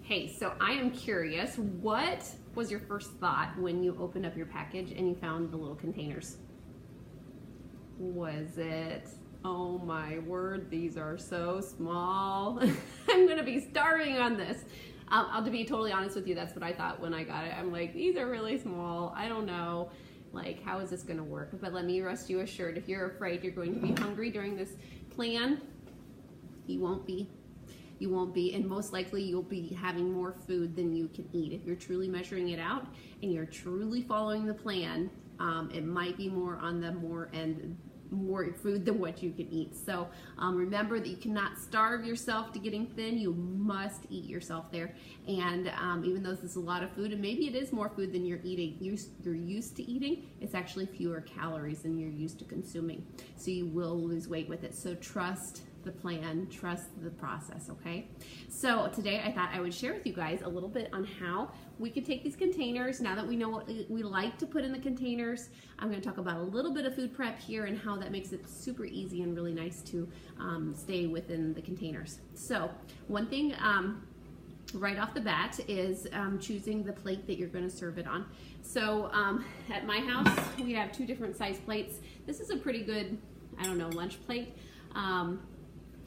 Hey, so I am curious, what was your first thought when you opened up your package and you found the little containers? Was it, oh my word, these are so small. I'm gonna be starving on this. I'll to be totally honest with you, that's what I thought when I got it. I'm like, these are really small. I don't know, like, how is this gonna work? But let me rest you assured, if you're afraid you're going to be hungry during this plan, you won't be. You won't be, and most likely you'll be having more food than you can eat. If you're truly measuring it out and you're truly following the plan, it might be more on the more food than what you can eat. So remember that you cannot starve yourself to getting thin. You must eat yourself there. And even though this is a lot of food, and maybe it is more food than you're used to eating, it's actually fewer calories than you're used to consuming. So you will lose weight with it. So trust the plan, trust the process, okay? So today I thought I would share with you guys a little bit on how we could take these containers. Now that we know what we like to put in the containers, I'm going to talk about a little bit of food prep here and how that makes it super easy and really nice to stay within the containers. So one thing right off the bat is choosing the plate that you're going to serve it on. So at my house we have two different size plates. This is a pretty good, I don't know, lunch plate.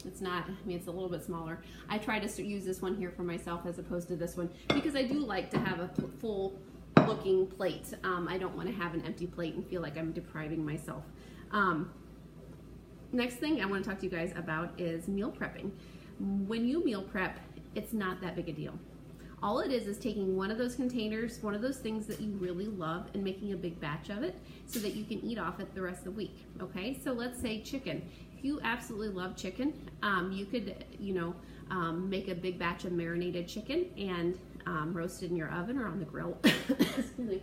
It's not, I mean, it's a little bit smaller. I try to use this one here for myself as opposed to this one because I do like to have a full looking plate. I don't want to have an empty plate and feel like I'm depriving myself. Next thing I want to talk to you guys about is meal prepping. When you meal prep, it's not that big a deal. All it is taking one of those containers, one of those things that you really love, and making a big batch of it so that you can eat off it the rest of the week, okay? So let's say chicken. If you absolutely love chicken, you could, make a big batch of marinated chicken and roast it in your oven or on the grill. Excuse me.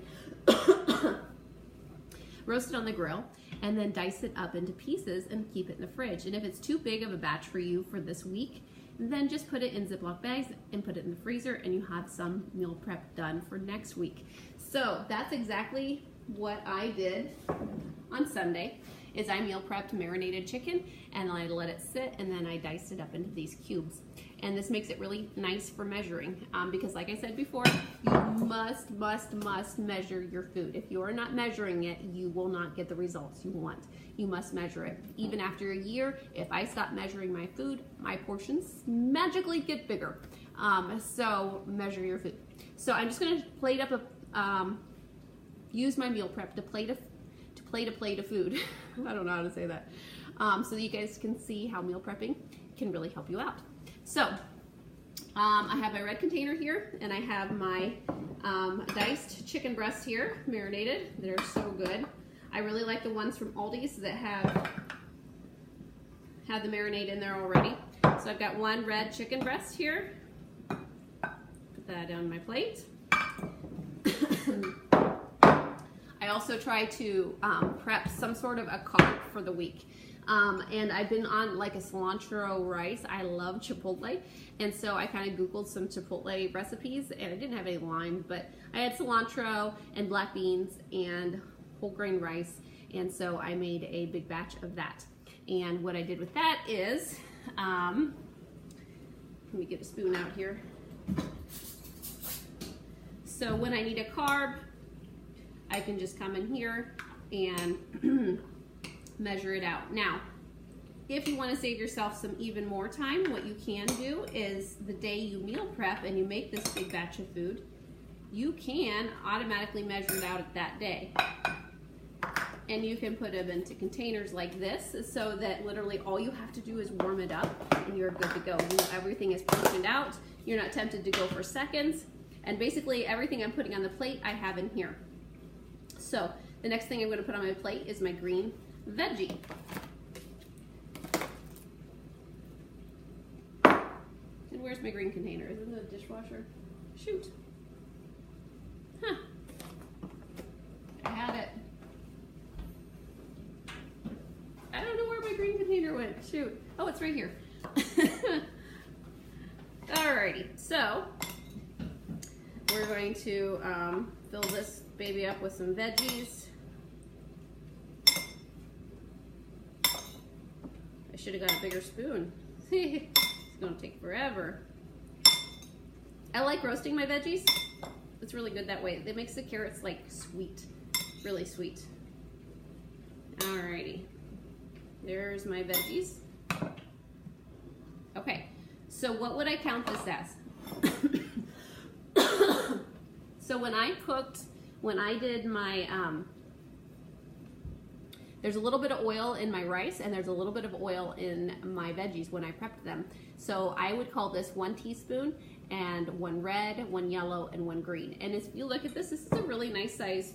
Roast it on the grill and then dice it up into pieces and keep it in the fridge. And if it's too big of a batch for you for this week, then just put it in Ziploc bags and put it in the freezer and you have some meal prep done for next week. So that's exactly what I did on Sunday. Is I meal prepped marinated chicken and I let it sit and then I diced it up into these cubes. And this makes it really nice for measuring because like I said before, you must measure your food. If you are not measuring it, you will not get the results you want. You must measure it. Even after a year, if I stop measuring my food, my portions magically get bigger. So measure your food. So I'm just gonna plate up use my meal prep to plate a plate of food. I don't know how to say that. So that you guys can see how meal prepping can really help you out. So I have my red container here and I have my diced chicken breasts here, marinated. They're so good. I really like the ones from Aldi's that have the marinade in there already. So I've got one red chicken breast here. Put that on my plate. I also try to prep some sort of a carb for the week. And I've been on like a cilantro rice. I love Chipotle. And so I kind of Googled some Chipotle recipes and I didn't have any lime, but I had cilantro and black beans and whole grain rice. And so I made a big batch of that. And what I did with that is, let me get a spoon out here. So when I need a carb, I can just come in here and measure it out. Now, if you want to save yourself some even more time, what you can do is the day you meal prep and you make this big batch of food, you can automatically measure it out that day. And you can put them into containers like this so that literally all you have to do is warm it up and you're good to go. Everything is portioned out. You're not tempted to go for seconds. And basically everything I'm putting on the plate, I have in here. So the next thing I'm going to put on my plate is my green veggie. And where's my green container? Is it in the dishwasher? Shoot. Huh. I had it. I don't know where my green container went. Shoot. Oh, it's right here. Alrighty. So we're going to fill this baby up with some veggies. I should have got a bigger spoon. It's gonna take forever. I like roasting my veggies. It's really good that way. It makes the carrots like sweet, really sweet. Alrighty, there's my veggies. Okay, so what would I count this as? So when I did my, there's a little bit of oil in my rice and there's a little bit of oil in my veggies when I prepped them. So I would call this 1 teaspoon and 1 red, 1 yellow, and 1 green. And if you look at this is a really nice size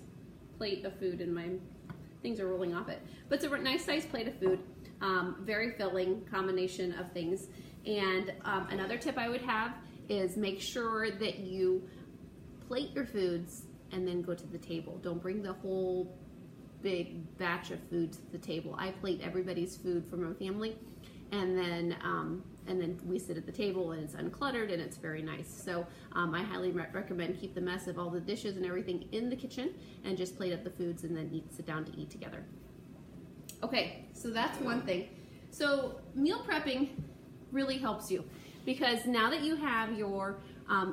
plate of food, and my things are rolling off it. But it's a nice size plate of food, very filling combination of things. And another tip I would have is make sure that you plate your foods and then go to the table. Don't bring the whole big batch of food to the table. I plate everybody's food from my family, and then we sit at the table and it's uncluttered and it's very nice. So I highly recommend keep the mess of all the dishes and everything in the kitchen and just plate up the foods and then sit down to eat together. Okay, so that's one thing. So meal prepping really helps you, because now that you have your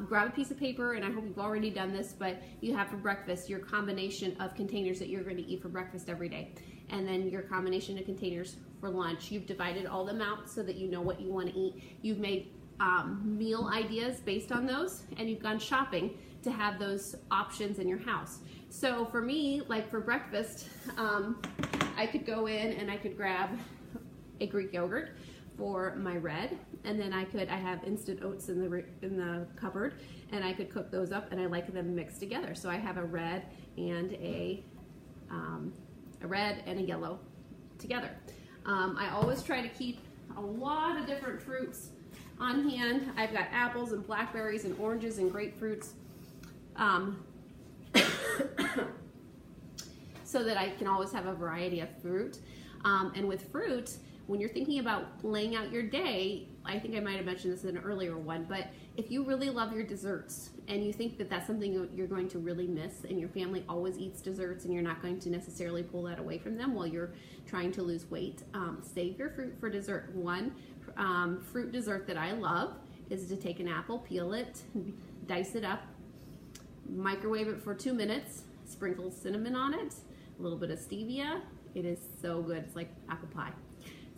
grab a piece of paper, and I hope you've already done this, but you have for breakfast your combination of containers that you're going to eat for breakfast every day, and then your combination of containers for lunch. You've divided all them out so that you know what you want to eat. You've made meal ideas based on those, and you've gone shopping to have those options in your house. So for me, like for breakfast, I could go in and I could grab a Greek yogurt for my red, and then I have instant oats in the cupboard, and I could cook those up, and I like them mixed together. So I have a red and a yellow together. I always try to keep a lot of different fruits on hand. I've got apples and blackberries and oranges and grapefruits, so that I can always have a variety of fruit. And with fruit, when you're thinking about laying out your day, I think I might have mentioned this in an earlier one, but if you really love your desserts and you think that that's something you're going to really miss, and your family always eats desserts and you're not going to necessarily pull that away from them while you're trying to lose weight, save your fruit for dessert. One fruit dessert that I love is to take an apple, peel it, dice it up, microwave it for 2 minutes, sprinkle cinnamon on it, a little bit of stevia. It is so good. It's like apple pie.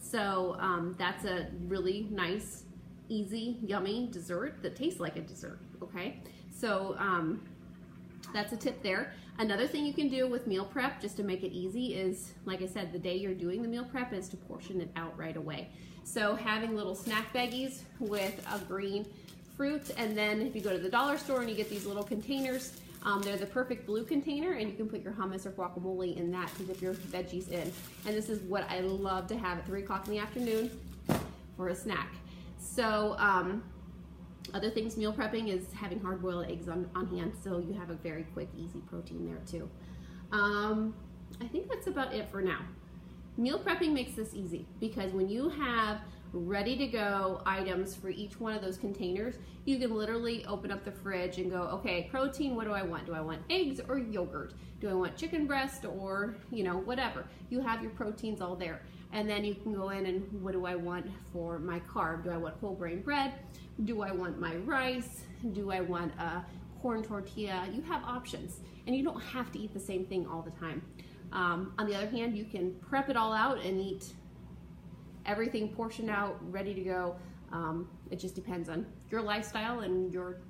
So that's a really nice, easy, yummy dessert that tastes like a dessert, okay? So that's a tip there. Another thing you can do with meal prep, just to make it easy, is, like I said, the day you're doing the meal prep is to portion it out right away. So having little snack baggies with a green fruit, and then if you go to the dollar store and you get these little containers, they're the perfect blue container, and you can put your hummus or guacamole in that to dip your veggies in. And this is what I love to have at 3 o'clock in the afternoon for a snack. So other things meal prepping is having hard-boiled eggs on hand, so you have a very quick, easy protein there too. I think that's about it for now. Meal prepping makes this easy, because when you have ready to go items for each one of those containers, you can literally open up the fridge and go, okay, protein, what do I want? Do I want eggs or yogurt? Do I want chicken breast or, you know, whatever? You have your proteins all there. And then you can go in and, what do I want for my carb? Do I want whole grain bread? Do I want my rice? Do I want a corn tortilla? You have options, and you don't have to eat the same thing all the time. On the other hand, you can prep it all out and eat everything portioned out, ready to go. It just depends on your lifestyle and your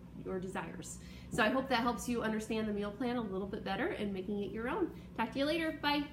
desires. So I hope that helps you understand the meal plan a little bit better and making it your own. Talk to you later. Bye.